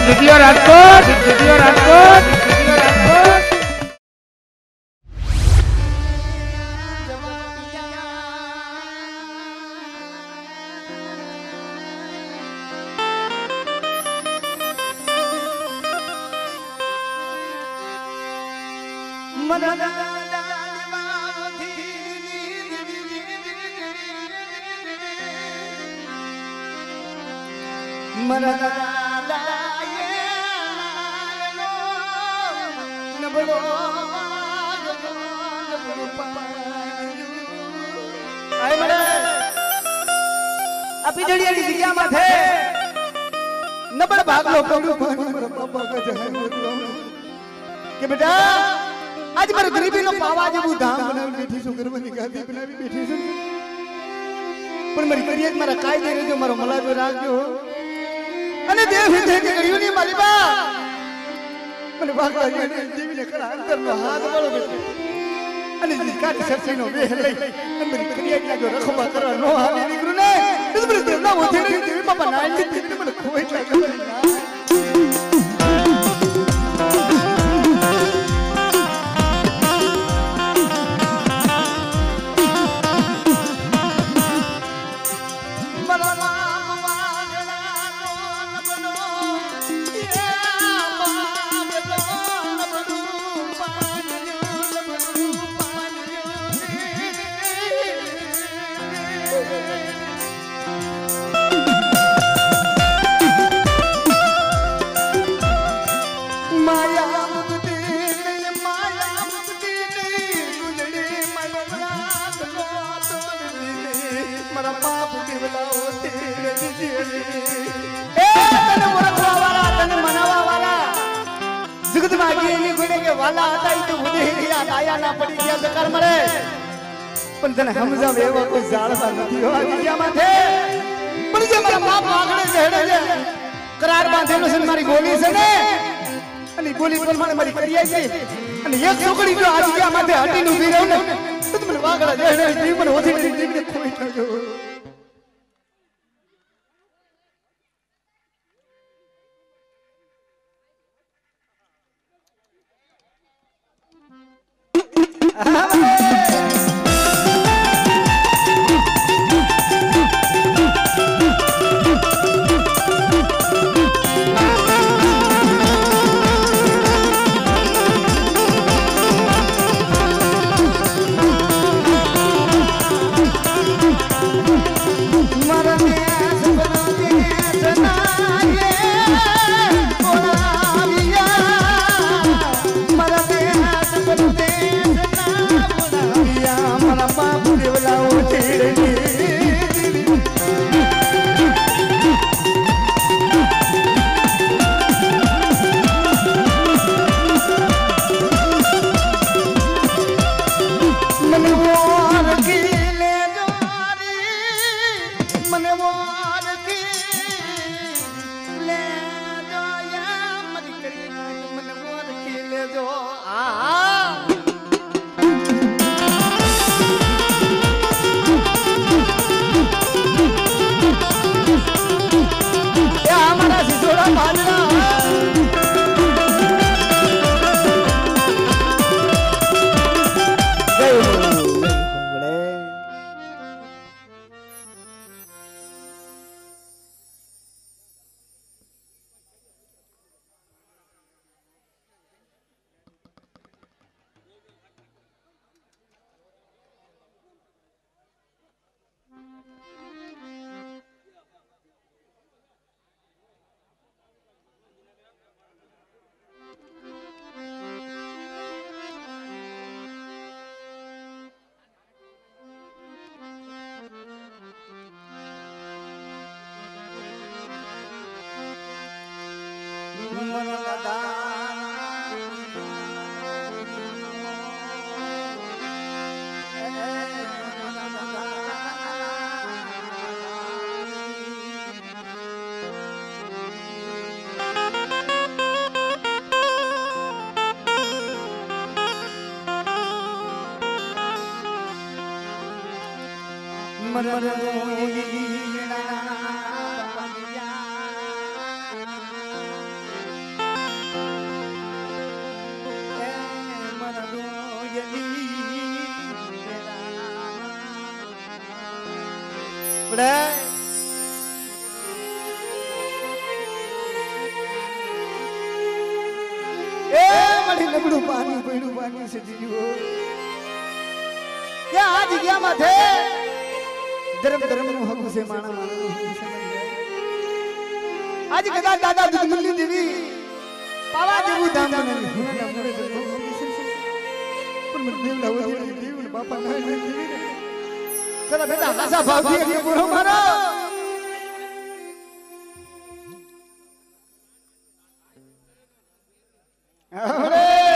video Rajkot video Rajkot video Rajkot पिजड़िया की जगह में थे नबड़ भाग लो पकड़ो पापा का जहन के बेटा आज मारे गरीबी नो पावा जेबू धाम बना बैठी सो घर में निकाली बना भी बैठी सो पर मारी करियत मारा काय दे रे जो मारो मला जो राज जो अने देव हिते के गरीब नहीं मारी बा मने भाग लागे देवी ने करा अंदर नो हाथ वालो बेटे अने जिका सरसे नो वे हले मारी करियत जो रखवा करा नो हाले निकरू ने इस पर देव ना होते रे देवी पापा ना देवी मने खोई लागे जगत में आगे नहीं गुने के वाला आता ही तो बुद्धि ही आया ना पड़ी क्या बेकार मरे पण तने हमजा वेवा को जाळसा નથી हो आगे माथे पण जे मारा बाप आगळे હેડે છે કરાર બાંધેલો છે મારી ગોલી છે ને અને ગોલી પ્રમાણે મારી કરિયા છે અને એક છોકરી જો આગે માથે હટીને ઊભી રહે ને તો મને વાગડા હેડે જીવન ઓથી જીવને ખોઈ નાખ્યો એ મળી નબળું પાણી પડ્યું પાણી છે જીવો ક્યાં આ જગ્યામાં છે ધર્મ નું હકુ છે માણા માણાનું હકુ છે આજ કદાચ દાદા દુધમલી દેવી પાવા જેવું ધામ બનાવી હુના મોડે પણ મને દેવ લાવો દેવ બાપા ના દેવી ને ચલા બેટા આશા ભાવથી કે બોલો મારો અરે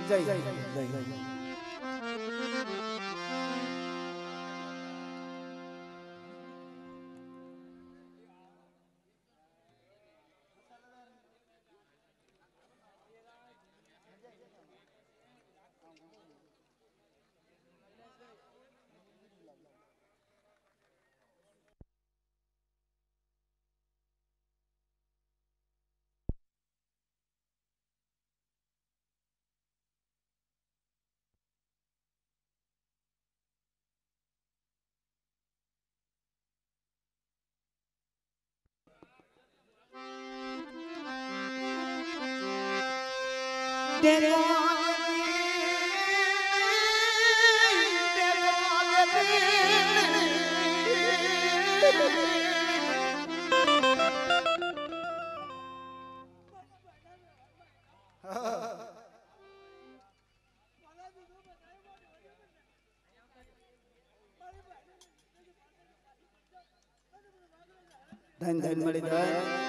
જય ધન ધન મળી ધન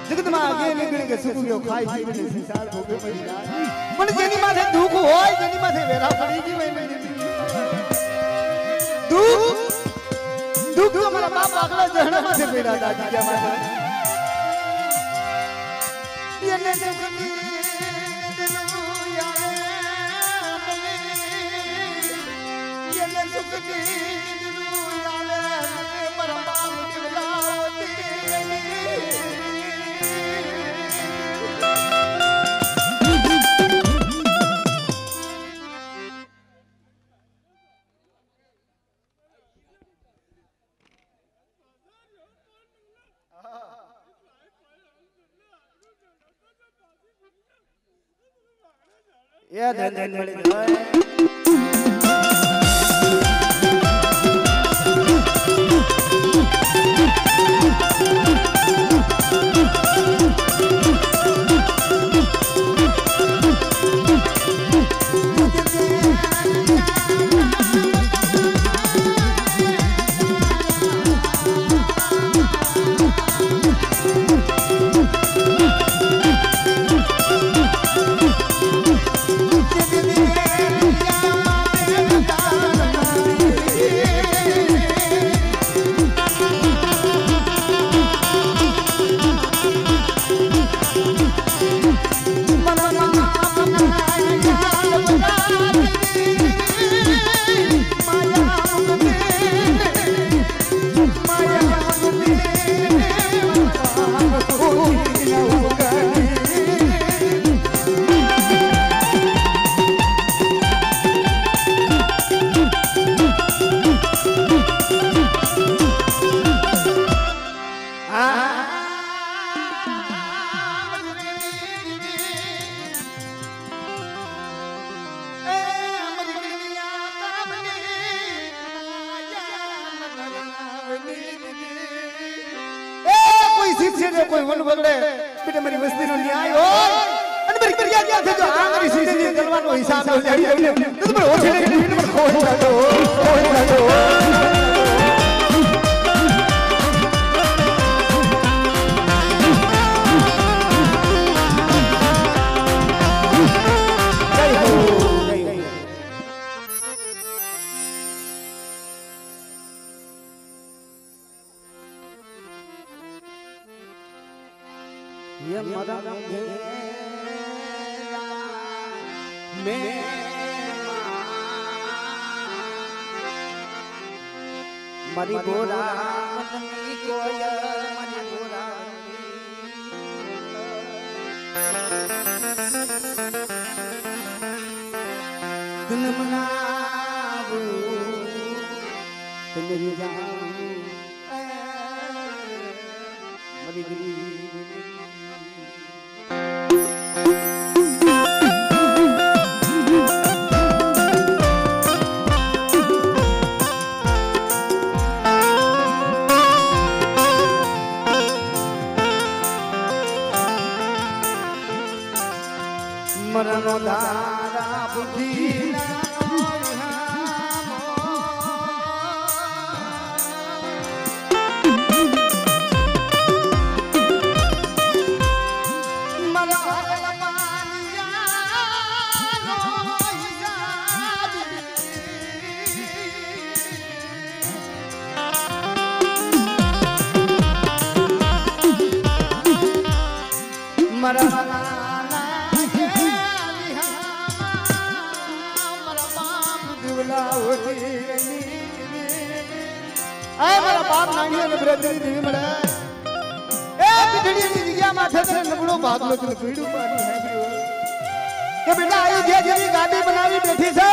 जगत में आगे निकल के सुख लो खाई जीवन संसार भोगे पड़ी मन जेनी माथे दुख होय जेनी माथे वेरा पड़ी जी मैं दुख दुख तो हमारा बाप पागल जहना माथे पेड़ा दादी जा माथे ये ने सुख नी ये ने सुख नी मेरा बाप दिलावती या धन धन मળી જાય कोई वन बगड़े बेटा मेरी बस्ती नो न्याय हो અને મારી ફરિયાદ યાદ છે જો આ મારી સીધી ગલવાનો હિસાબ લો જાડી તો તમે ઓછે ને નંબર ખોઈ કાઢો ये मदन में मरी गोरा मनी कोयल मरी गोरा दिन मनावो तुम जाओ મરનો ધારા બુદ્ધિ મારા બાપ નાની અને બ્રદરી દેવી મળે એ પીઠડીની જગ્યા માથે છે નબળો ભાગલો છે પીડું પાણી હેડ્યો કે બેટા અયોધ્યા જેવી ગાદી બનાવી બેઠી છે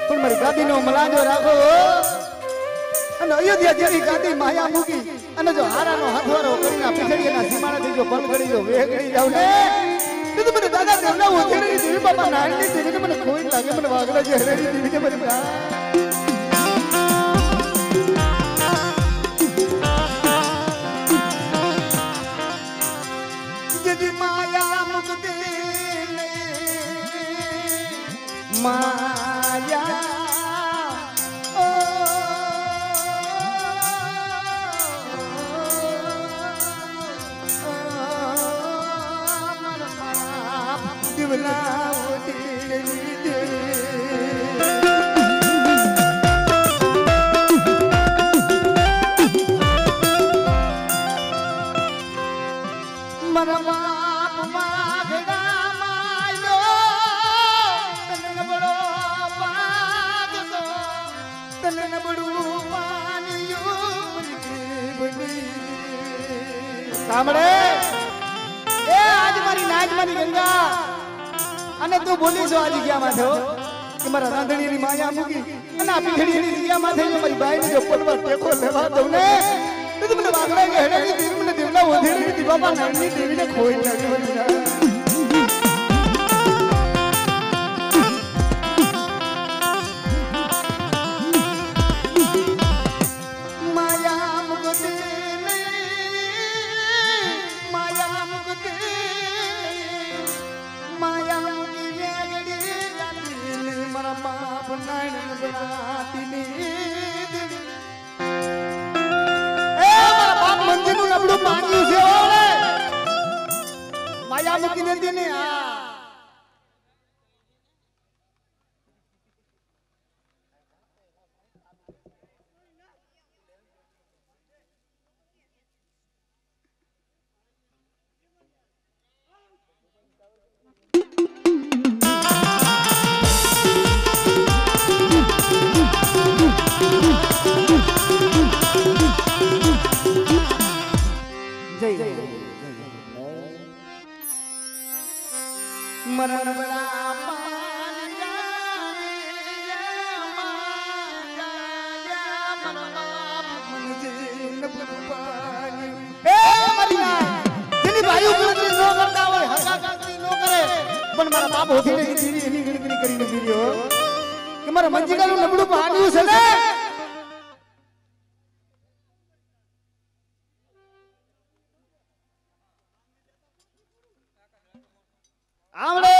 પણ મારી ગાદીનો મલાજો રાખો અને અયોધ્યા જેવી ગાદી માયા મૂકી અને જો હારાનો હાથવારો કરીને પીઠડીના સીમાડાથી જો બંધ કરી દો વેગડી જાવ ને તો મને દાદા દેવના ઓછેરી દેવી બાપા નાની દેવીને મને કોઈ લાગે મને વાગલા જે હરેડી દેવીને મને માયા દિવલા સાંભળે એ આજ મારી નાચ મારી ગંગા અને તું બોલી છો આ જગ્યામાં થયો કે મારા રાંધણીની માયા મૂકી અને આ પીઠડીની જગ્યામાં થઈ મારી બાઈને જો પલવા ટેકો લેવા દઉં ને તો મને વાગડા કે હેડેની દેવી મને દેવના ઓધેરી દી બાપા નાની દેવીને ખોઈ લાગી માયા મૂકી નથી ને મરણ બડા પણ મારા બાપ હોતી એની ગણતરી કરીને પીર્યો કે મારા મંજીલાનું નબળું પાડ્યું છે ને આવડે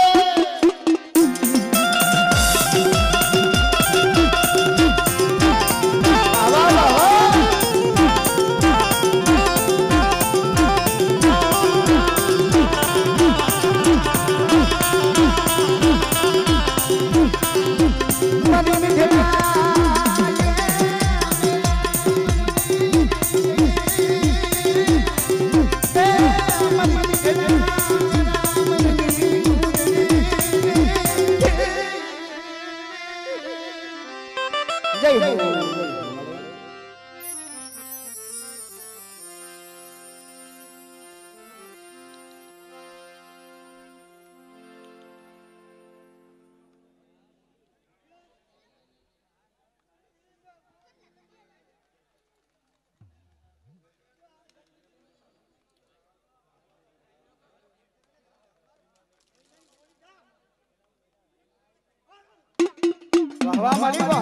હવા મળી હો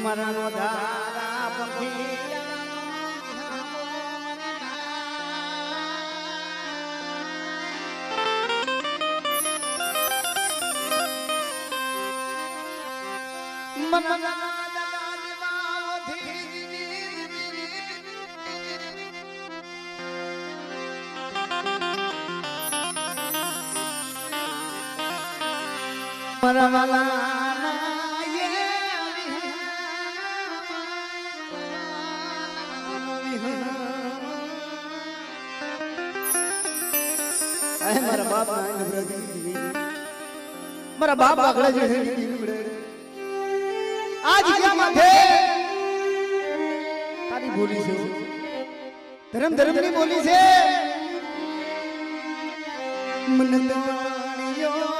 મરણો ધારા પંખી મારા બાપ આગળ જે આજ ગયા માથે તારી બોલી છે ધર્મ ધર્મ ની બોલી છે મનંદાણીયો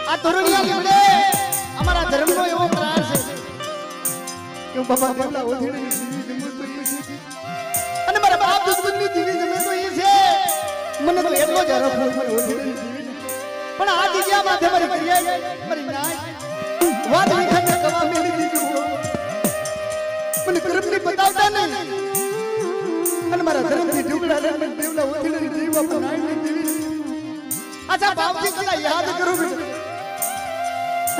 આ તરુણિયા લીમડે અમારા ધર્મનો એવો પ્રાણ છે કે બાબા દેવલા ઓધીને જીવી જમો તો એ છે અને મારા બાપ દુશ્મનની જીવી જમે તો એ છે મને તો એટલો જ હરફ હોય મને ઓધીને જીવી પણ આ જગ્યા માથે મારી ક્રિયા મારી નાય વાત વિખંડ ગવા મેલી દીધું મને કર્મની બતાવતા નહીં અને મારા ધર્મની ઢુકડા લે મને દેવલા ઓધીને જીવવા પણ નાય જીવી અચ્છા બાપજી કદા યાદ કરું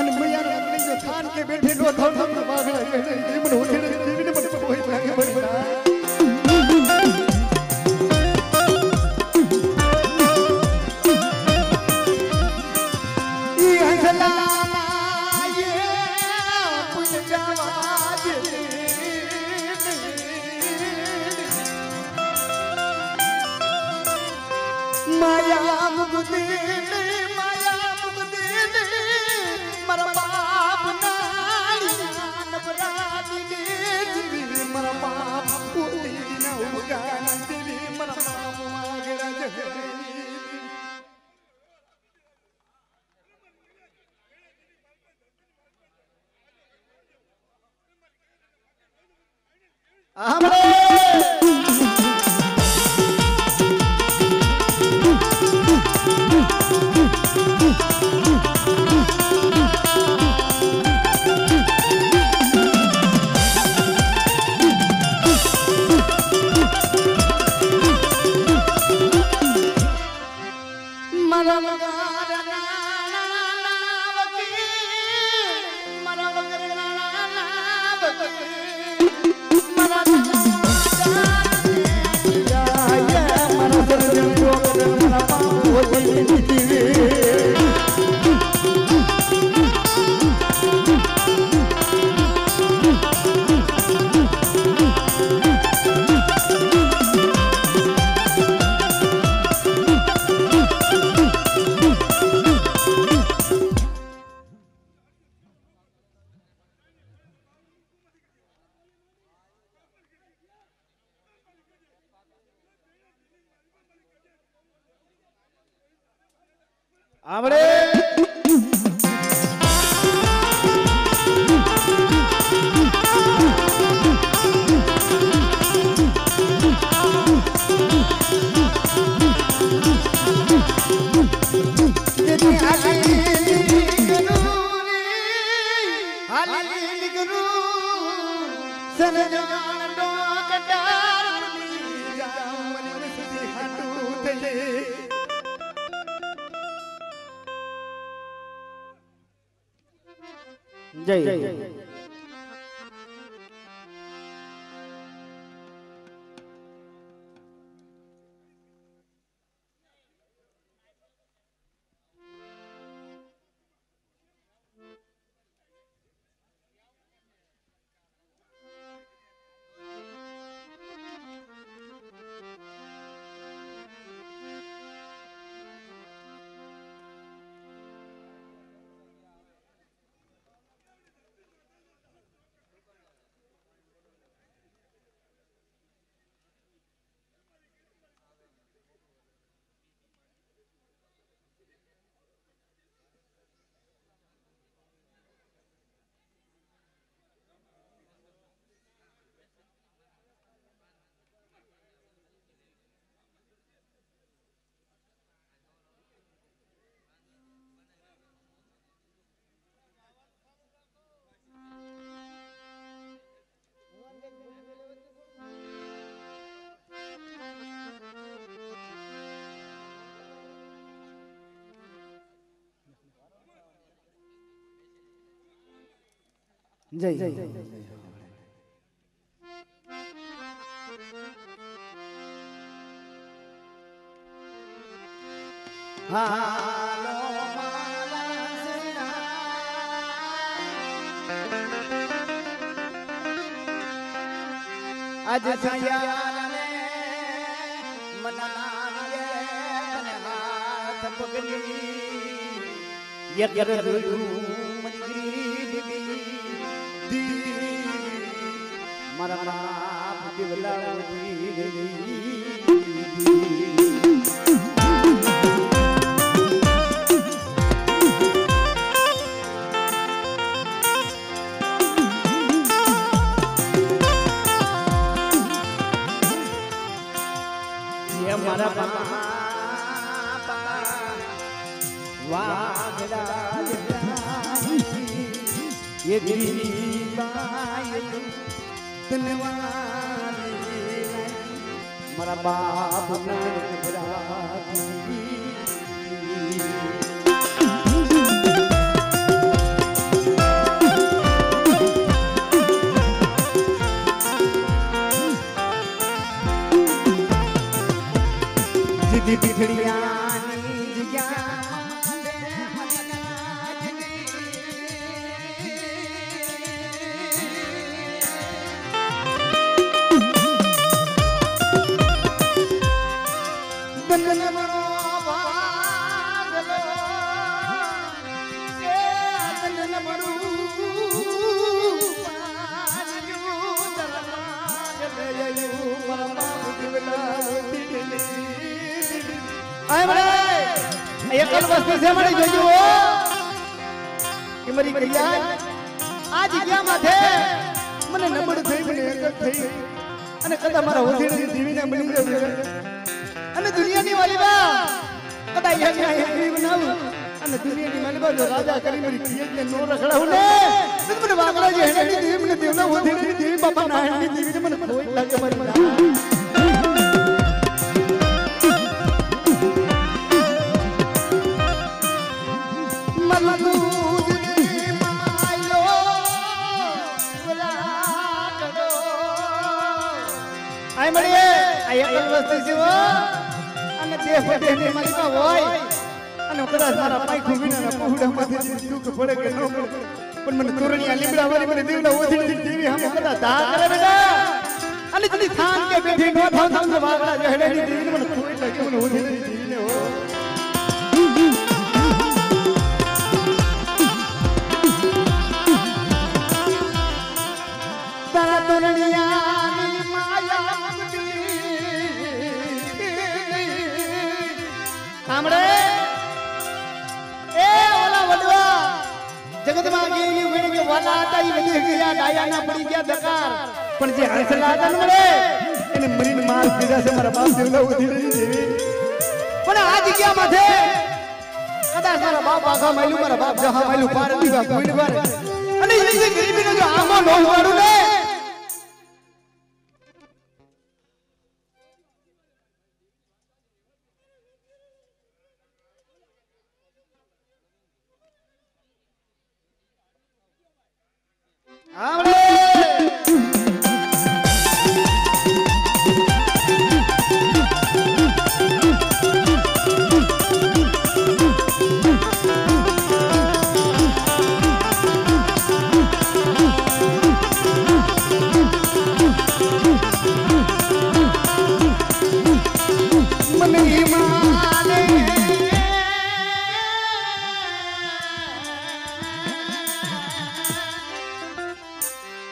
અને મૈયાનો અગ્નિ જો થાન કે બેઠે નો થાન થાન માગણા બેઠે જીવન હોઠે જીવીને મને કોઈ લાગે બળના ઈ હંસલા યે પુન જવા દે માયા મુક્તિ મારા બાપ નાળિયા નબરાદી દેવી મારા બાપ પોતી ના ઉગાન દેવી મારા બાપ માગરા જહરી આમરે આમરે જય જય જય જય હાલો આજ છાયાને મનાવીએ તને હાથ પગલી યક રદું મરી દી મારા બાપ દેવલાવતી ગઈ મારા બાપા વાગડા ये दिली बाय धन्यवाद मारा बाप जिदी बिखड़िया एकल वस्तु से मળી જોજો કે મારી કૈયા આ જગ્યા માથે મને નબળ થઈ મને એકલ થઈ અને કદા મારા ઓધીની જીવીને મળી જાય અને દુનિયાની વાલીબા કદા અહીંયા બનાવું અને દુનિયાની વાલીબા જો રાજા કરી મારી કૈયાને નો રખડાવું ને મને વાગડા જે હેડી દેવી મને દેવના ઓધીની દેવી બાપા નારાયણની દેવીને મને કોઈ લાગે મારી અને દેહ દેહની માલિકા હોય અને કદાચ મારા પાઈ ખૂબીના પહોડામાંથી દુઃખ પડે કે ન પડે પણ મને તોરણિયા લીમડા વાળી મને દેવના ઓધીની દેવી હમ કદાચ ધા કરે બેટા અને જની થાન કે બેઠી નો થાવ થાવ વાગડા જહેડેની દેવીને મને કોઈ લાગે મને ઓધીની દેવીને હો તારા તોરણિયાની માયા સાંભળે એ ઓલા વડવા જગતમાં ગયેલી વેણી કે વાલા હતા ઈ વધી ગયા ડાયાના પડી ગયા દકાર પણ જે હંસલા હતા ને મળે એને મરીને માર દીધા છે મારા બાપ દેવલા ઉધી રહી દેવી પણ આ જગ્યા માથે કદાચ મારા બાપ આખા માયલું મારા બાપ જહા માયલું પાર દીવા કોઈ વાર અને એ ગરીબીનો જો આમાં નો વાળું ને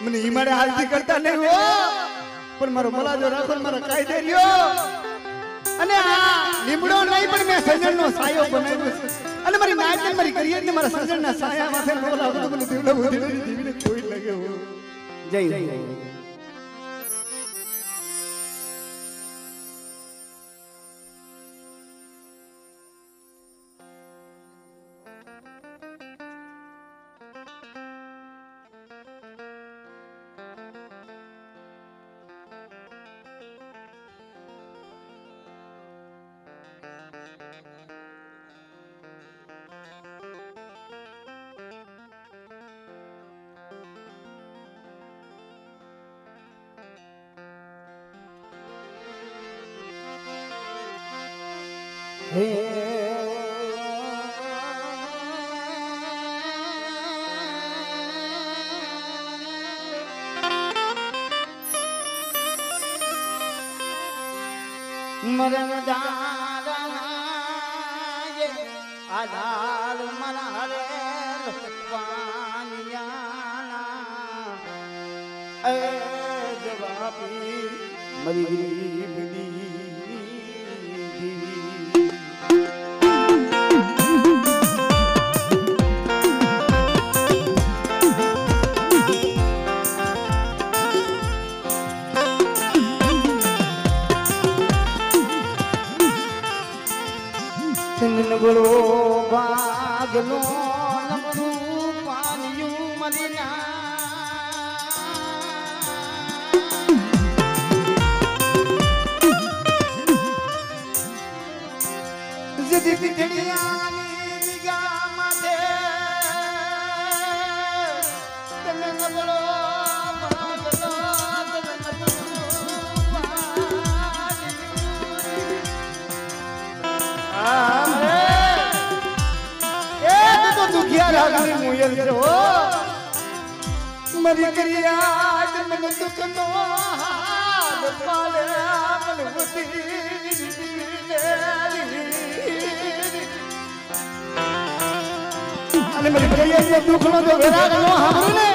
મને ઈમાડે હાલતી કરતા નહીં હો પણ મારો મલાજો રાખો મારા કાયદે રહ્યો અને આ લીમડો નહીં પણ મેં સજણનો સાયો બનાવ્યો છે અને મારી નાયક મારી કરિયર ને મારા સજણના સાયા માથે બોલા બધું મને દેવલા ઉધી દેવીને કોઈ લાગે હો જય જય હે મરણ દારાએ આધાર મનારે પાનિયાના એ જવાબી મરી ગરીબની બોલો ભાગનો નબળું પાનિયું મરી જદી પીઠડિયાની નિગાહ માથે તને નબળો ભાગનો મુયલ છો મરી કરિયા મન દુખ નો હાથ પાલે મન અને મરી કરિયા દુખ નો તો વિરાગ નો હારું ને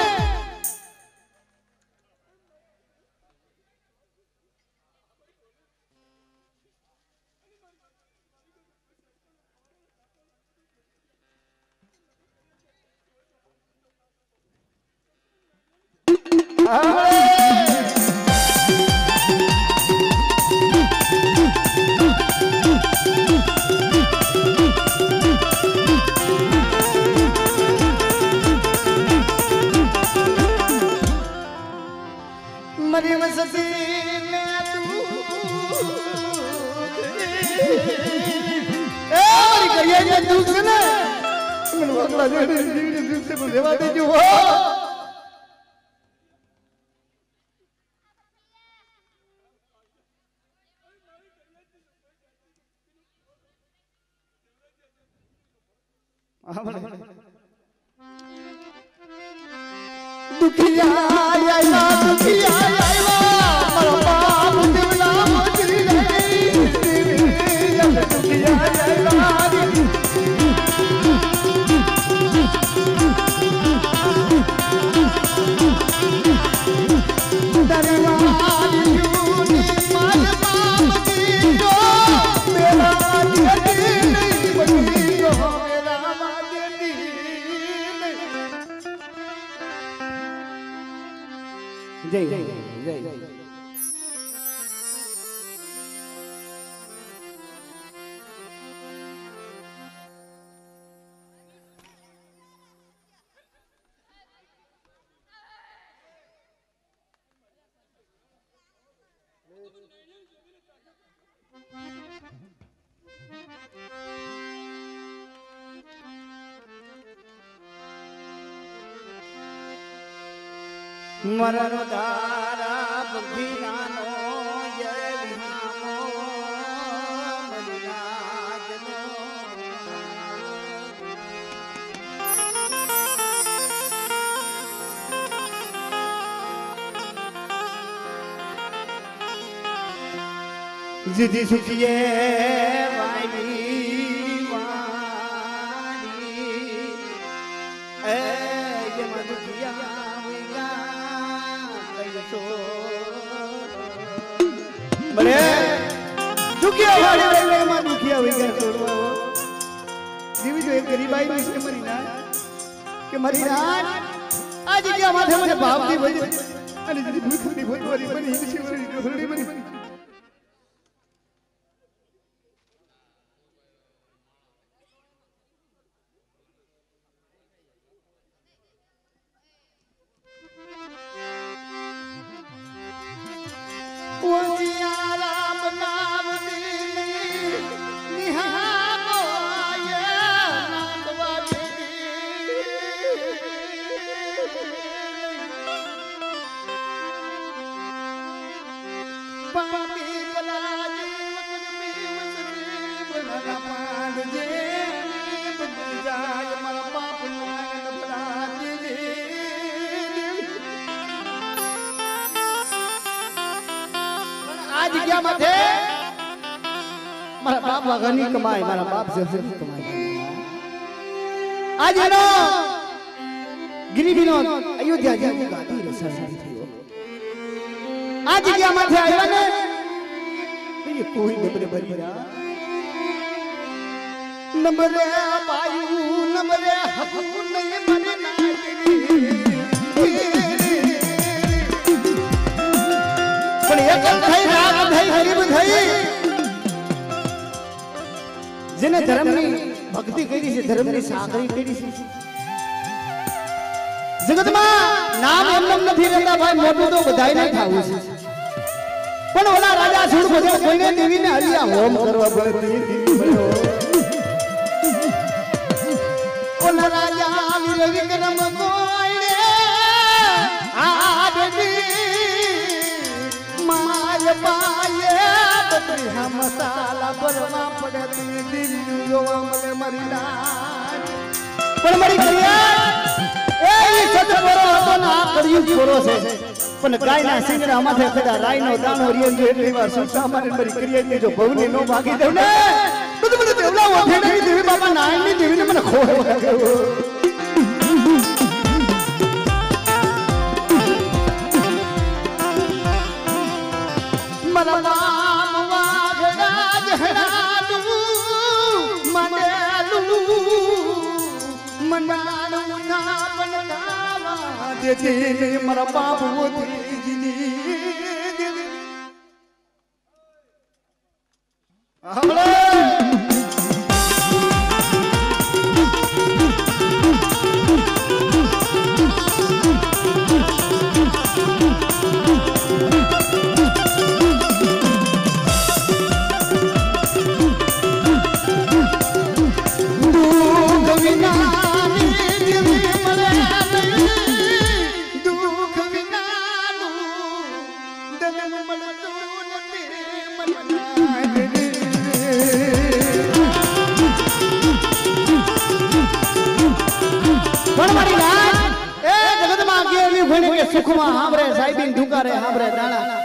मरी मस्ती में तू ए मरी करिया ये दुख से ना मन वाला जो दुख से बंदेवा दे जो हो दुखिया आया दुखिया आया मरो बाप दिवला मोचरी नहीं दुखिया आया दरवार यूनी मार बाप दियो मेरा दिल नहीं बनियो मेरा दिल जय जय जय मरण दारा बुद्धिनानो ये विनामो मलिनाजनो जिदी सुखिए वाली वाली ए ये मधुकिया बड़े दुखिया वाले वाले में दुखिया हुई गया छोड़ो जीवी जो एक गरीबाई में इसके मरी ना कि मरी ना आज क्या माथे मुझे बाप दी वही अरे जी भूख नहीं भूख वाली बनी इसी वाली बनी राम नाम निहारो જગ્યા માથે મારા બાપ વાઘની કમાય મારા બાપ જસની કમાય આજ એનો ગિરિબીનો અયોધ્યા જેવી ગાદી રસાસી થયો આ જગ્યા માથે આવ્યા ને એ કોઈ નબરે બરિયા નબરે પાયુ નબરે હકુ નહીં મને પણ એક થઈ રાગ થઈ ગરીબ થઈ જેને ધર્મની ભક્તિ કરી છે ધર્મની સાગરી કરી છે જગતમાં નામ એમ નથી રહેતા ભાઈ મોટું તો બધાયને થાવું છે પણ ઓલા રાજા છોડ બધે કોઈને દેવીને હરિયા હોમ કરવા પડે ઓલા રાજા વીર વિક્રમ કોઈને આડડી માય પાયે બત્રી હા મસાલા બરવા પડે દેવી જોવા મળે મરી પણ મરી કરિયા એ સતપરો હતો ના કર્યું છોરો છે પણ ગાયના સિંગડા માથે કદા રાયનો દાણો રીયન જો એટલી વાર સુસા મારે મરી કરિયા જો ભવની નો ભાગી દઉં ને બધું બધું દેવલા ઓઠે નહીં દેવી બાબા નાયની દેવીને મને ખોળો લાગ્યો મનવામ વાગડા જહરાડું મનેલું મનાડું ના બનગાવા દેતી મારા બાપુ દીજીની સુખમાં હાંભરે સાહેબીન ઢુકારે હાંભરે દાણા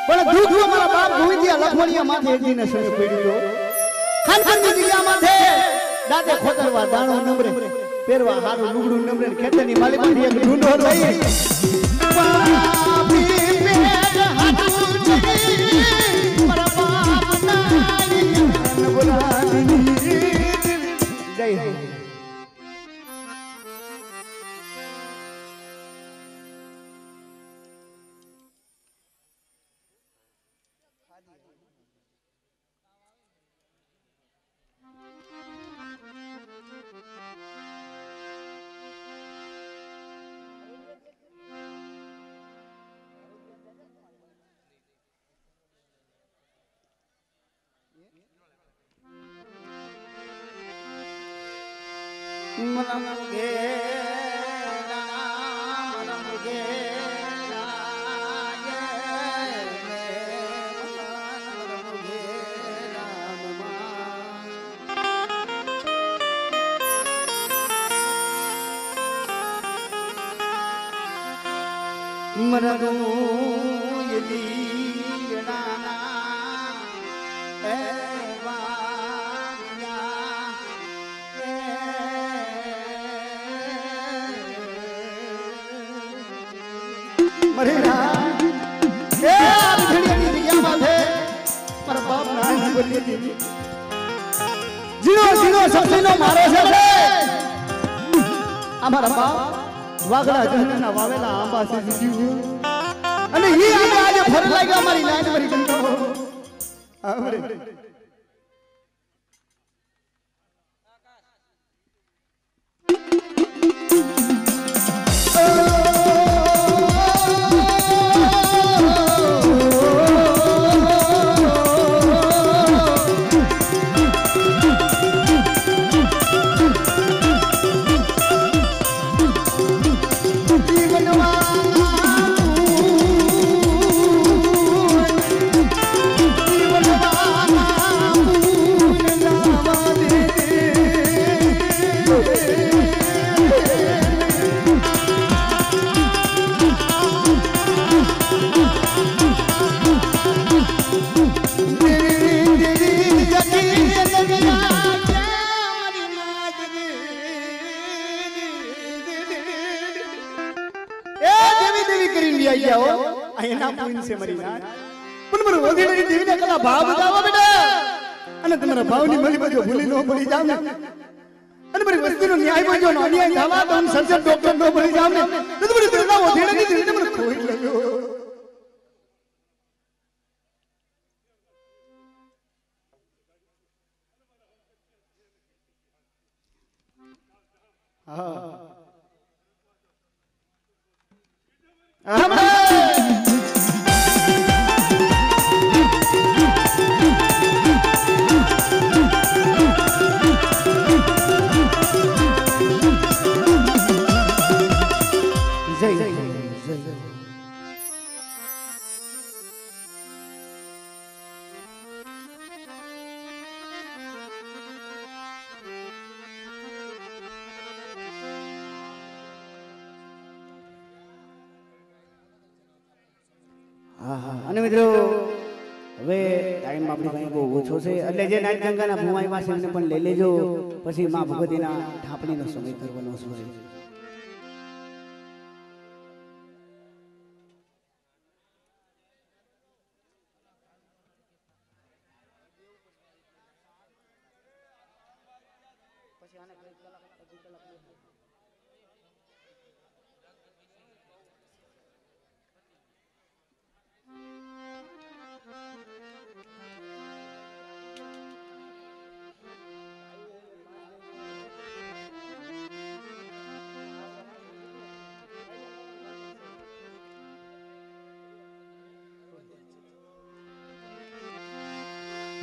પણ દુઃખમાં મારા બાપ ગોવિંદિયા લખમણિયા માથે એકદીને સણે પડ્યો ખાનખંડની જગ્યા માથે દાદે ખોતરવા દાણો નમરે પહેરવા હારું લુગડું નમરે ખેતરની માલિકની એક ઢૂંઢો લઈ પાપી પેટ હાથું જઈ મારા બાપ નાની બોલાવી જય હો વાગડા જહના વાવેલા આંબા છે જીવ્યું અને ઈ આંબા આજે ફર લાગ્યા મારી લાઈન ભરી ગંતો આવરે જીવનવા आओ आयना पुइन से मरी ना पण मर ओधीड़ी देवीने कला भाव बताવો બેટા અને તમારા ભાવની મળી બજો ભૂલી નો પડી જાવ ને અને મારી વસ્તીનો ન્યાય બજો નો અન્યાય થાવા તો હું સર્જન ડોક્ટર નો પડી જાવ ને તો બડી દરલા ઓધીડી દેવીને મને ખોઈ લાગ્યો હા અને મિત્રો હવે ટાઈમ આપણી પાસે બહુ ઓછો છે એટલે જે નાટ ગંગાના ભુવાઈ પાસે એમને પણ લઈ લેજો પછી માં ભગવતીના ઠાપણીનો સમય કરવાનો છે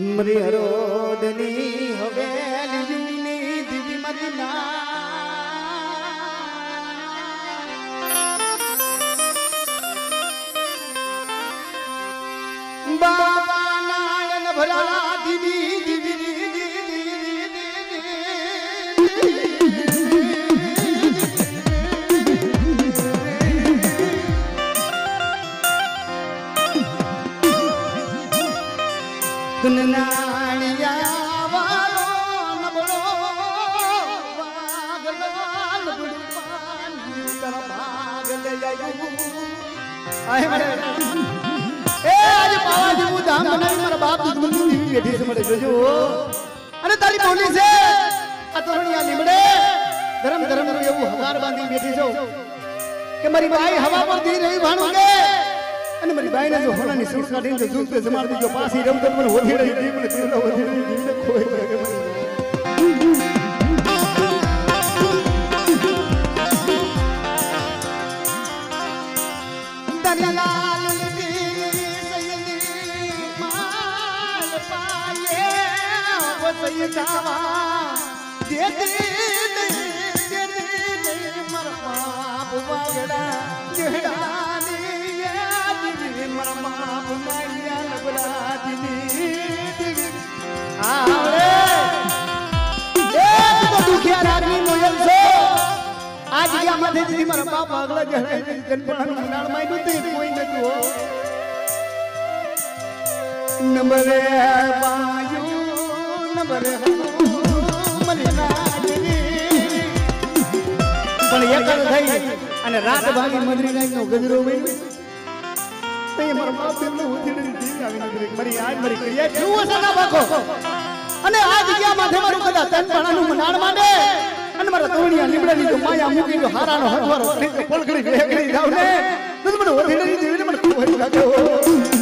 મરી હરોદની હવેલીની દીવી મરી બાબા નાયન ભરા દીવી દીવી નાણિયા વાલો નબળો વાગલાલ બુડપાન તર ભાગ લે જાયું આય મરે એ આજ પાવાજી હું ધામ બનાવી મારા બાપ દુશ્મન ની બેઠી છે મળે જોજો અને તારી બોલી છે આ તોરણિયા લીમડે ધરમ ધરમ નું એવું હગાર બાંધી બેઠી છો કે મારી બાઈ હવા પર દી રહી ભાણું કે અને મારી બાઈને જો હોનાની સૂટ કાઢીને જો જૂતે જમાર દીજો પાછી રમતો મને ઓધીડી દી મને તેલા ઓધીડી દીને ખોઈ લાગે મને દલાલ લીધી સયલી માલ પાયે વસઈ જાવા દેતી મરમા બુવાગડા જેડા મરમા બુમાયા લબલા દીની આવડે એ તો દુખિયા રાગની મોયલ છો આજ ગયા માથે દીદી મારા બાપ આગળ જણાય જનપણાનું મુનાળ માંડ્યું તે કોઈ નતું હો નંબરે બાયુ નંબરે મરી નાગની પણ એકલ થઈ અને રાત ભાગી મદરી નાઈનો ગજરો વઈ મારા બાપ એમને ઉધીડી દીધી આવી મરી આજ મરી ક્રિયા કેવું હશે ના બાકો અને આ જગ્યા માથે મારું કદા તન પાણાનું મનાડ માંડે અને મારા તોણિયા લીમડાની જો માયા મૂકી જો હારાનો હથવારો પલકડી વેગડી જાવ ને તો મને ઉધીડી દીધી મને ખૂબ હરી લાગ્યો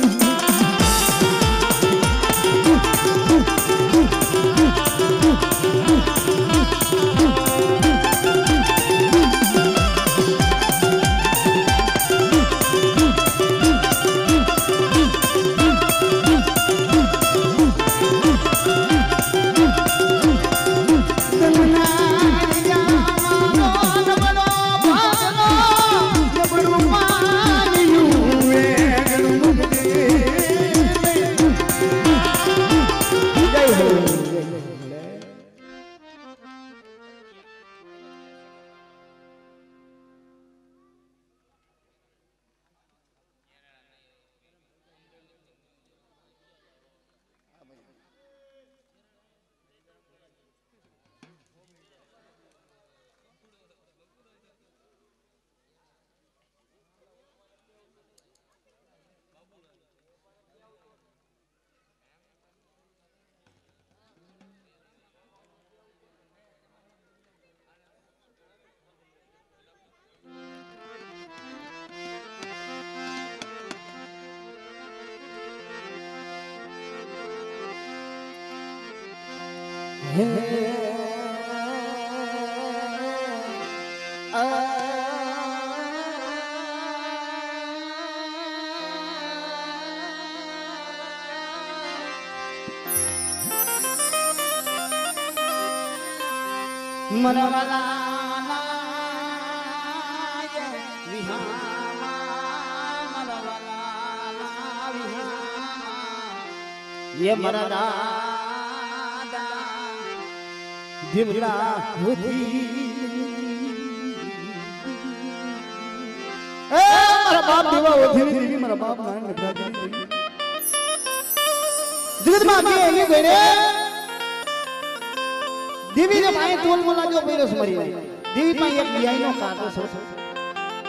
ये मरदा दिमला होती ए मेरा बाप देवा होती देवी मेरा बाप नारायण नटराज जगत में आगे ये गणे देवी ने पाए तोल मोला जो पैरस मरी देवी पाए एक बियाई नो काटो सो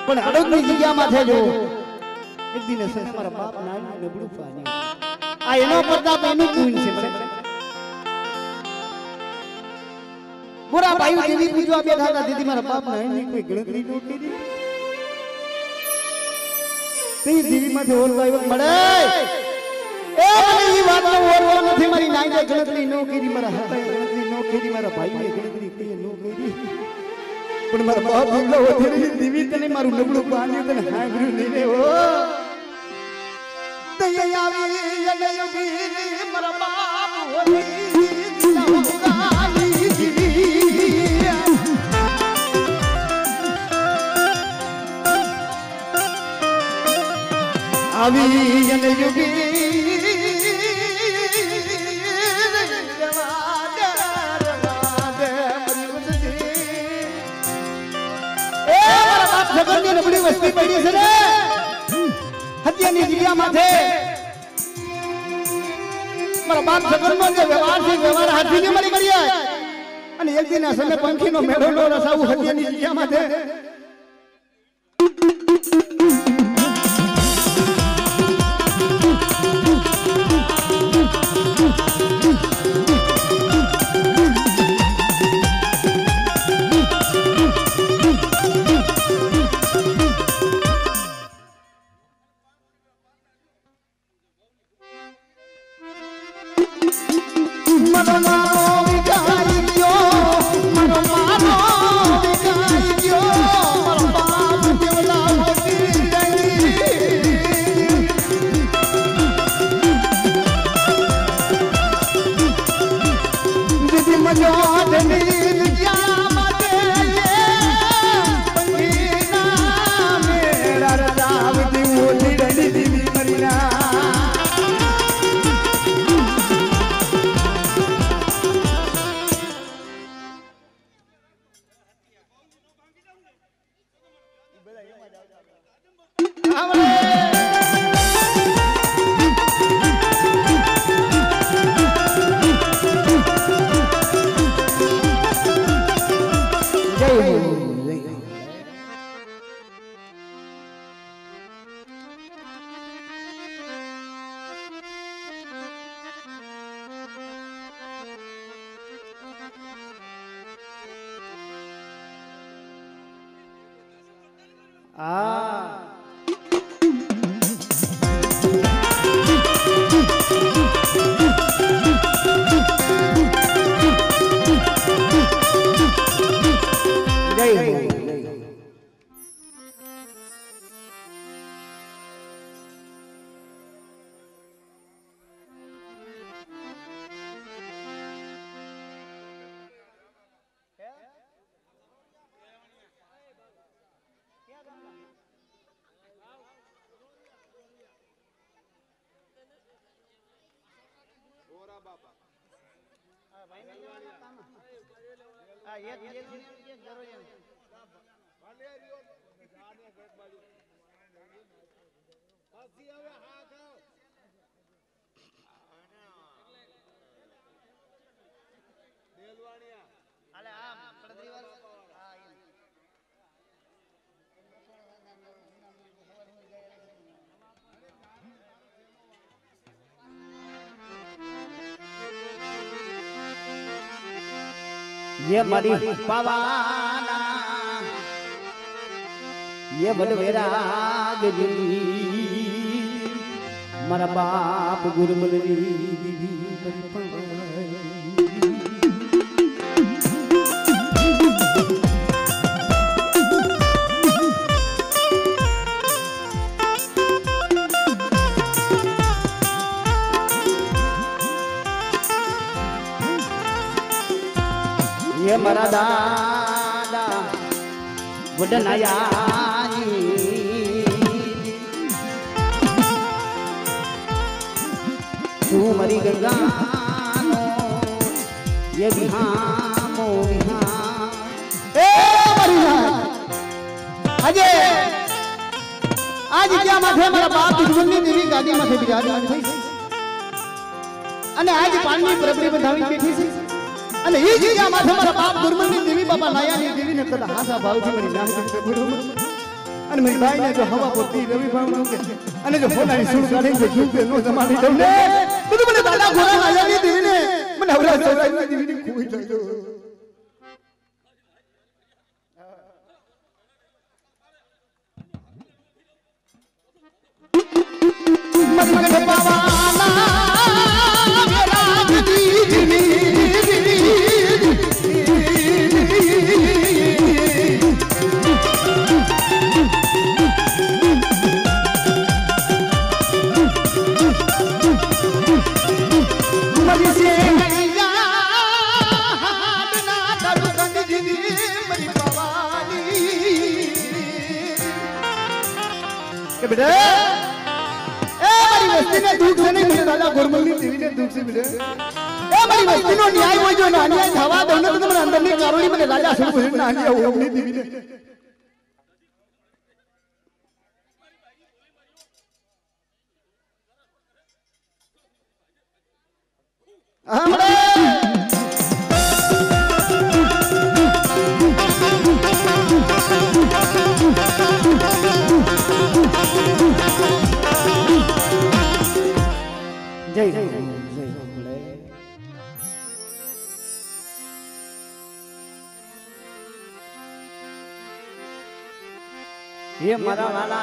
पण अडोदनी जग्या माथे जो एक दिन से मेरा बाप नारायण नबड़ू पानी आ एनो प्रताप एनु कुइन से મને बुरा भाई देवी पूजवा बैठा था दीदी मारा बाप नारायण ની કોઈ ગણતરી નો કરી તે દેવી માથે ઓર ભાઈ મળે એ મને ઈ વાત નો ઓર નથી મારી નાઈ જે ગણતરી નો કરી મારા હતા ગણતરી નો કરી મારા ભાઈ ને ગણતરી કરી નો કરી પણ મારા બાપ બોલો ઓથરી દેવી તને મારું નબળું પાણી તને હાંભળ્યું નહીં રે ઓ દયા આવી અને યુગી મારા બાપ હોલી નવગાલી દીવી આવી અને યુગી જગતની નબળી વસ્તી પડી છે ને હત્યાની જગ્યા માથે મારા બાપ જગતનો જે વ્યવહાર છે વ્યવહાર હાથીને મળી કર્યા અને એક દિન અસલે પંખીનો મેળો નો રસાવું હત્યાની જગ્યા માથે ये मरी पवाना ये बलवेराग मारा बाप गुरमलरी ये मरा दादा बुडनायानी तू मरी गंगानो ये विहामो विहाम ए मरीना अजे आज क्या माथे मारा बाप दुश्मनी देवी गादी माथे बिराजमान થઈ અને આજ પાણી પ્રભરી બંધાવી બેઠી છે અને એ જગ્યા માથે મારા બાપ દુર્મની દેવી બાપા નાયાની દેવીને કદા હાસા ભાવથી મારી નાની પ્રભુડો અને મારી બાઈને જો હવા પોતી રવિ ભાવનો કે અને જો ફોનાની સુર કાઢીને જો કે નો જમાડી દઉં ને બધું મને દાદા ગોરા નાયાની દેવીને મને હવરા સૌરાની દેવીને ખોઈ થયો મત પાવાના મેરા દીદી बेटा ए मारी वस्ती ने दुख से नहीं मिले दादा गुरमली देवी ने दुख से मिले ए मारी वस्ती नो न्याय हो जो ना न्याय थवा दो ने तो मन अंदर ने कारोली में राजा सुन को ना न्याय हो अपनी देवी ने हमरे जय जय ये मरा वाला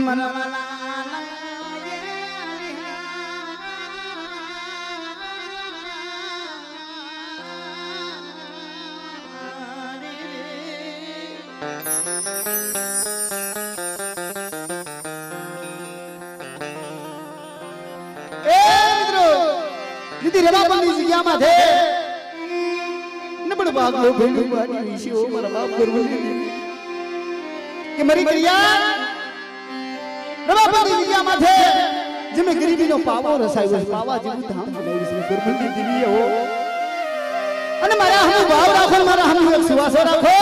मरा वाला दीदी रवा बंदी जग्या माथे नबड़ बाग लो भेंडी बानी विषय हो मारा बाप गुरमली के मरी क्रिया रवा बंदी जग्या माथे जिमे गरीबी नो पावो रसाई हो पावा जीव धाम बनाई इसमें गुरमली देवी हो અને મારા હમ ભાવ રાખો મારા હમ એક સુવાસો રાખો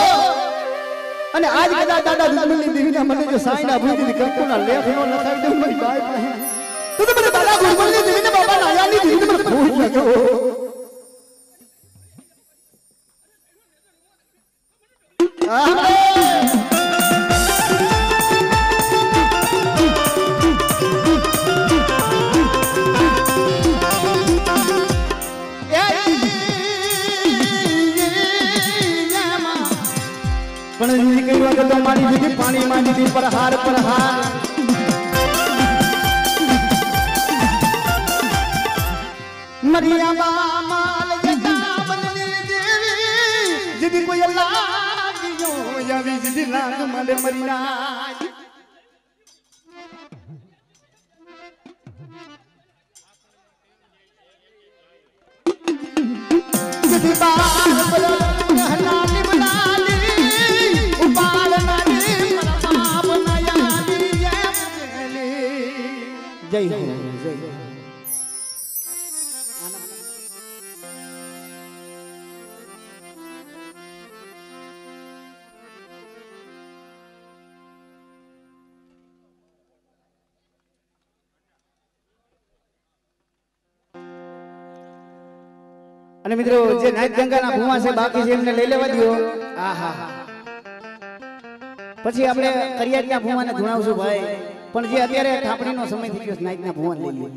અને આજ કદા દાદા ગુરમલી દેવીના મને જો સાઈના ભૂતી કંકુના લેખ નો લખાવી દઉં મારી બાઈ પાસે तो मेरे दादा गुरमली देवी ने बाबा नायानी देवी ने मेरे भूल लगे हो पण जी कई वक्त तो मारी दीदी पानी मारी दीदी पर हार मरिया माल जगा बनली देवी जिदी कोई अल्लाह दियो या भी जिदी लाग माले मरिया जिदी बाल बला हलाली बनाली उबाल नाली बाप नया दी जय हो जय हो અને મિત્રો જે નાઈટ ગંગાના ભૂવા છે બાકી છે એમને લઈ લેવા દો આહા પછી આપણે કરિયાટના ભૂવાને ધુણાવશું ભાઈ પણ જે અત્યારે થાપણીનો સમય થઈ ગયો નાઈટના ભૂવાને લઈ લઈએ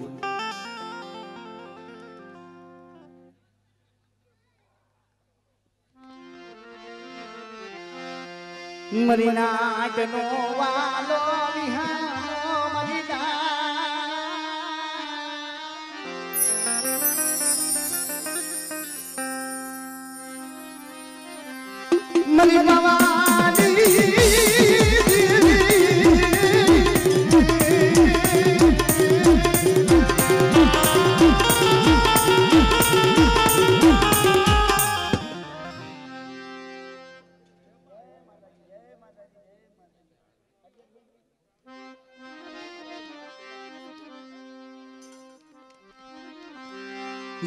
મરી નાઈટનો વાલો વિહાનો મરી मरी भवानी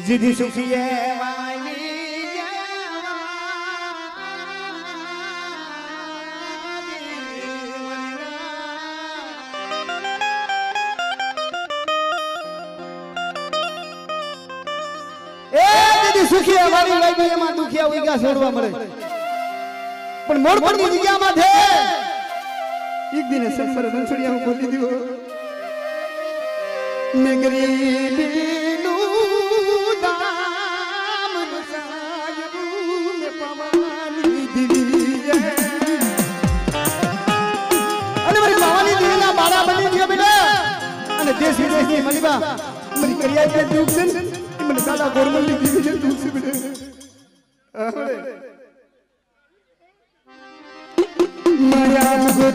जिदी सुखी है वाली सुखी है वाली लाइफ में दुखिया हुई क्या छोड़वा मरे पर मोड़ पर की जगह में थे एक दिन सफर बंसुड़िया को खोली दियो मैं गरीबी नु दाम साजू में पवानी दिली अरे मेरी पवानी दिली ना 12 बनी दिया बेटा अरे देश विदेश की मलिबा मेरी करिया के दुख से मन साला गवर्नमेंट ने डिवीजन दूर से मिले माया मुझे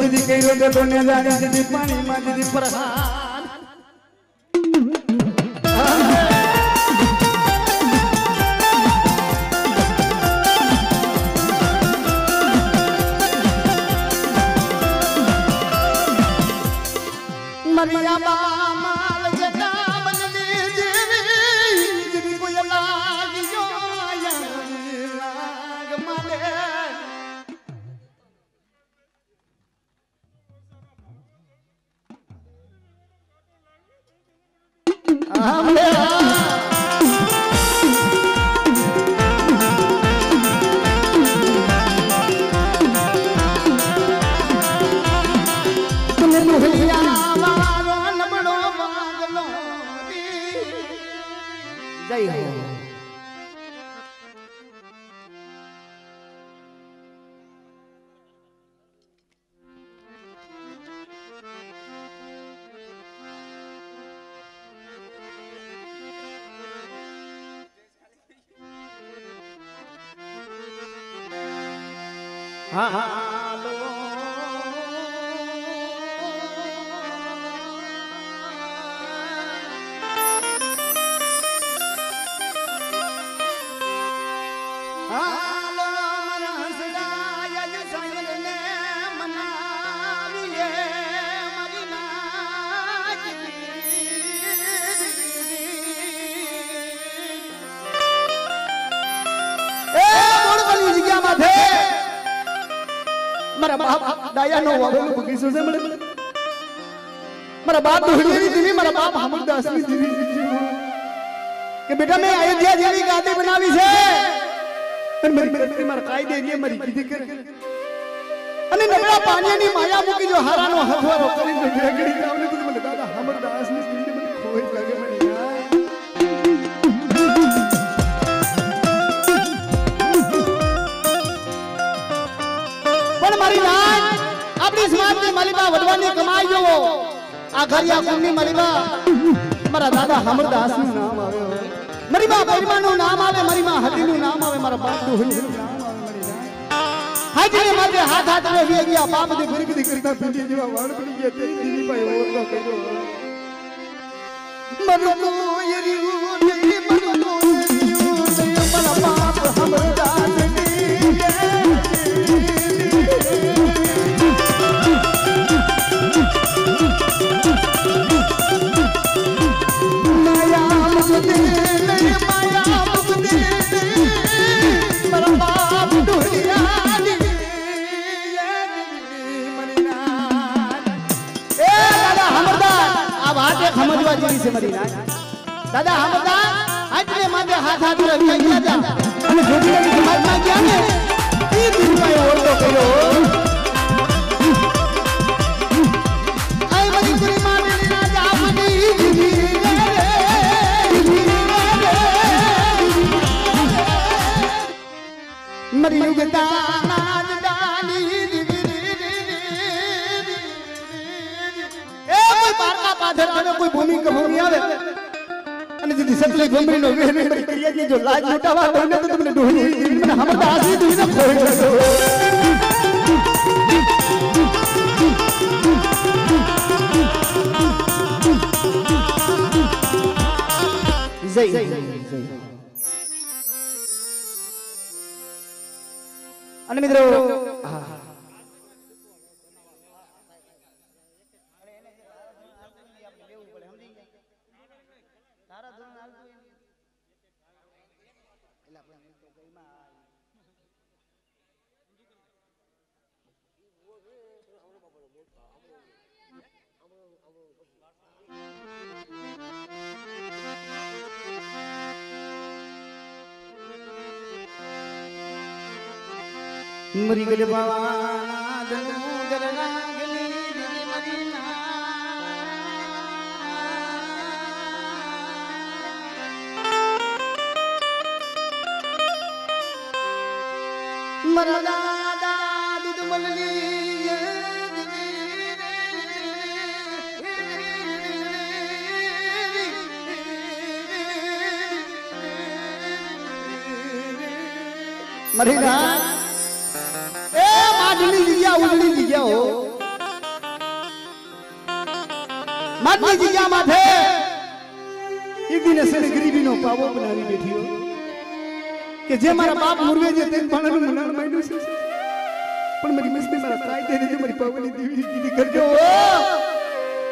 दीदी कई रोटे बोने जाने दीदी पानी मां दीदी प्रहार मरिया माल जना बन दीदी दीदी को लाग जो या लाग माले जय हो हालो हालो मन हंसदा यज संग ने मनाविए मदीना ए मोड़ बनी जगह माथे मारा बाप दाया नो वाबेलो बगीचो से मरे मारा बाप दोहरी दिनी मारा बाप हमरदास ની दिनी કે બેટા મે અયોધ્યા જેવી ગાદી બનાવી છે અને મારી પ્રતિ મારા કાયદે ની મારી કીધી કર અને નબળા પાણીની માયા મૂકી જો હારાનો હથવારો કરીને ભેગડી ગાવને તો મને દાદા हमरदास ની દિલને મને ખોઈ લાગે મને પણ મારી નાન આપણી સમાજની મલિબા વડવાની કમાઈ જો આ ઘરિયા કુંડની મલિબા મારા દાદા हमरदास નું નામ આવે मरी मां परिमा नु नाम आवे मरी मां हदी नु नाम आवे मारा बाप नु नाम आवे मरी जाए हाजी ने माथे हाथ हाथ में वी गया बाप दे गुरगदी करता पिंडी जेवा वाण पड़ी गया ते दीदी भाई और तो कहो मनु को यरी नहीं मनु को नहीं मारा बाप हमरदास माया मुझे समझवा जी से मरी ना दादा हमरदास हाथ में माथे हाथ हाथ रख के जा અને જોડી સમાજ માં ગયા ને દુનિયાએ ઓળખો કર્યો આય મારી ગુરી માને રાજા મની મરી યુગતા નાદ ડાલી એ કોઈ પારકા પાછળ આવે કોઈ ભૂમિ કે ભૂમિ આવે અને જે સતલી ભૂમિ નો વેને મરી કરિયા જો લાજ મોટાવા તો ને તો તમને ડોહી મને હમતા આસી દુઈ ન ખોઈ ગયો જય અને મિત્રો મરી ગલે બાવાના દનુ ગરના ગલી દિલી મરીના મરા દાદા દૂધ મલલી મરીના माडली जिया उजली जिया हो माडली जिया माथे एक दिन से गरीबी नो पावो बनावी बैठी हो કે જે મારા બાપ મુરવે જે તેન પાણાનું મનાણ માંડ્યું છે પણ મારી મસ્તી મારા તાઈ દે જે મારી પાવની દેવી કીધી કરજો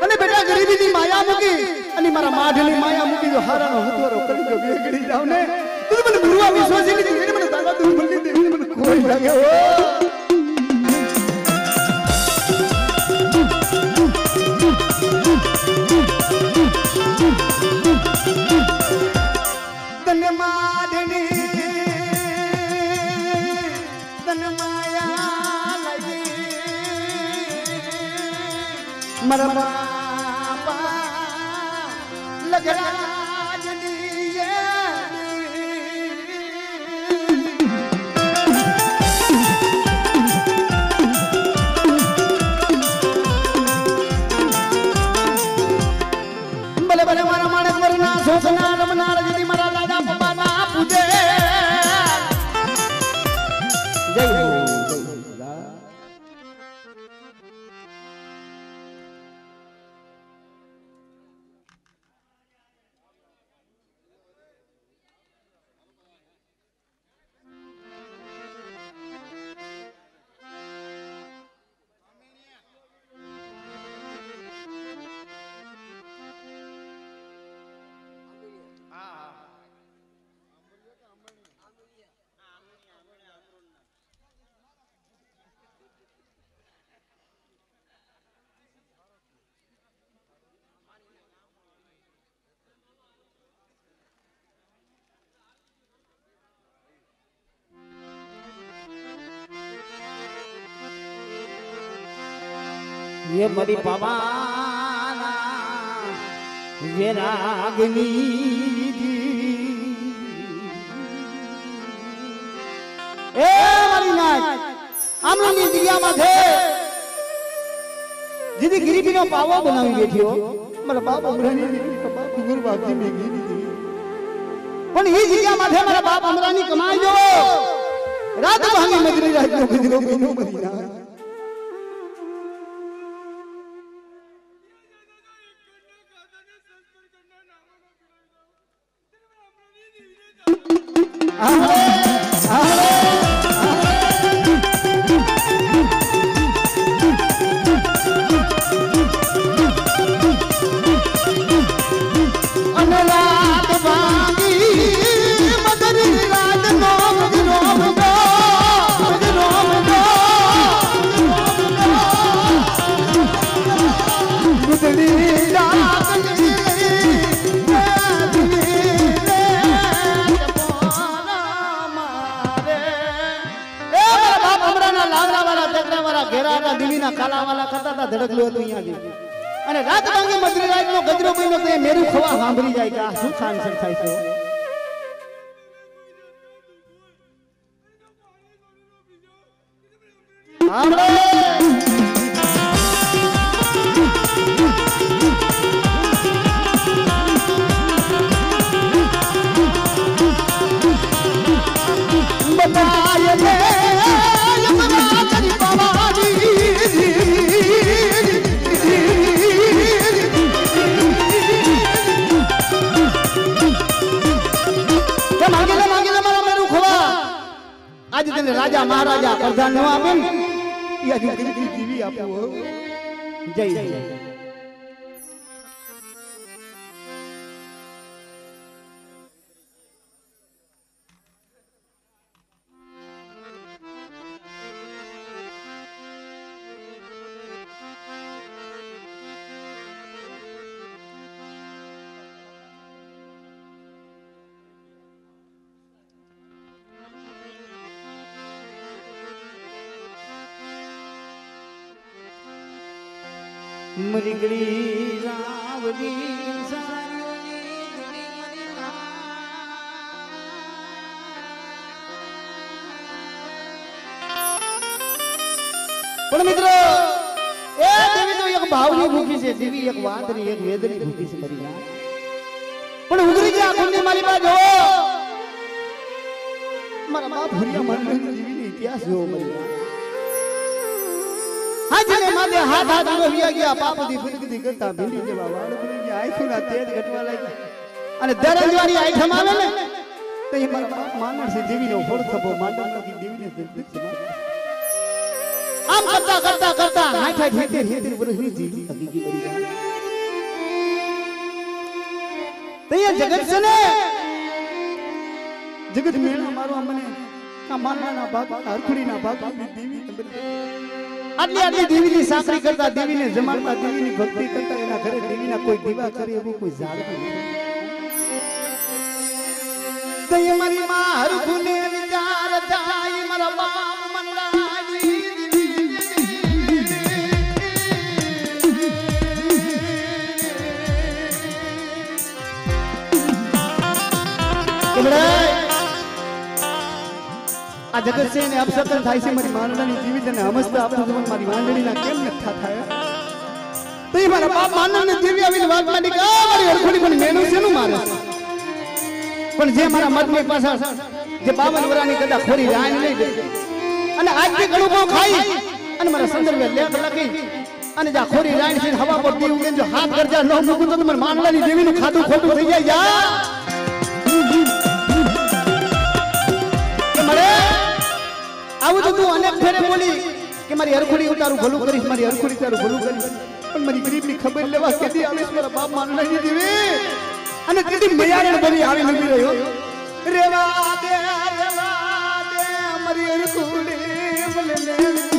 અને બેટા ગરીબીની માયા મૂકી અને મારા માઢની માયા મૂકી જો હારાનો હતવારો કરી જો વેગડી જાવ ને તું મને મુરવા વિશ્વાસી લીધી એને મને દાદા તું મળી દેવી મને કોઈ લાગે હો मरवा लगराज दिए भले भले मारा मानस मरना सोचना रमना रजनी मरा दादा पप्पा ना पूजे जय हो ये मरी पवाना विरागनी ए मरी नाच आमनी दिया माथे जीदी गरीबी नो पावो बनावी बैठी हो मारा बाप अमरानी बाप गुरु बापजी मेगी पण ई जिया माथे मारा बाप अमरानी कमाई जो रात भांगी मजरी रात नो गजरो बिनो मरी ना દેવીના કાલાવાલા કરતા હતા ધડકલું હતું અહીંયાથી અને રાત ભાંગી મધરી રાતનો ગજરો બન્યો તો એ મેરું ખવા સાંભળી જાય કે આ શું ખાનસર થાય છે आज तेने राजा महाराजा प्रधान न आपे ये आज गरीबी जीवी आपो जय जय मरिगड़ी रावड़ी पण मित्रों ए देवी तो एक भावनी भूखी से देवी एक वादरी एक वेदनी भूखी से मरी ना पण उगरी के आखुंदी मारी बा जो मारा बाप भरिया मन में देवी ने इतिहास जो मरी आज ने मादे हाथ हाथ रोहिया गया पाप दी बुदगी करता भीली के बाबा ने आई खुला तेज घटवा लागी અને દરજવારી આઈઠમ આવે ને તો એ મારા બાપ માનર છે દેવીનો ફોડ થપો માંડવ की દેવીને દિલદિત છે આમ કરતા કરતા કરતા હાથ હાથ હેતે હેતે વર્ષની જીવી હકીકી મરી ગયા તો એ જગત છે ને જગત મેળા મારવા મને આ માનવાના ભાગ હરખડીના ભાગ દેવી આટલી આટલી દેવીની સાકરી કરતા દેવીને જમાડતા દેવીની ભક્તિ કરતા એના ઘરે દેવીના કોઈ દીવા કરે એવું કોઈ ઝાડ નથી તે મારી માં હરખુને વિચાર થાય મારા બાપ મંડાજી કેમડે आ जगत से ने अपसकन थाई से मारी मानडानी जीवित ने हमस्ता आपन जीवन मारी मानडणी ना केम नथा थाया तो ये मारा बाप मानन ने देवी आवी વાત માં નીકા મારી હરખડી પણ મેનું શેનું મારે પણ જે મારા મત ની પાછળ જે 52 વરાની કદા ખોરી રાણ લઈ ગઈ અને આજ થી ઘણું બહુ ખાઈ અને મારા સંદર્ભે લેખ લખી અને જા ખોરી રાણ થી હવા પર દી ઉગે જો હાથ કરજા ન મૂકું તો તમાર માનડાની દેવી નું ખાધું ખોટું થઈ જાય જા આવું તો તું અનેક ફેરે બોલી કે મારી હરખડી ઉતારું ભલું કરીશ મારી હરખડી તારું ભલું કરીશ પણ મારી ગરીબની ખબર લેવા કેદી આવીશ મારા બાપ માનડાની દેવી અને કેદી મયારણ બની આવી નથી રહ્યો રેવા દે મારી હરખડી મને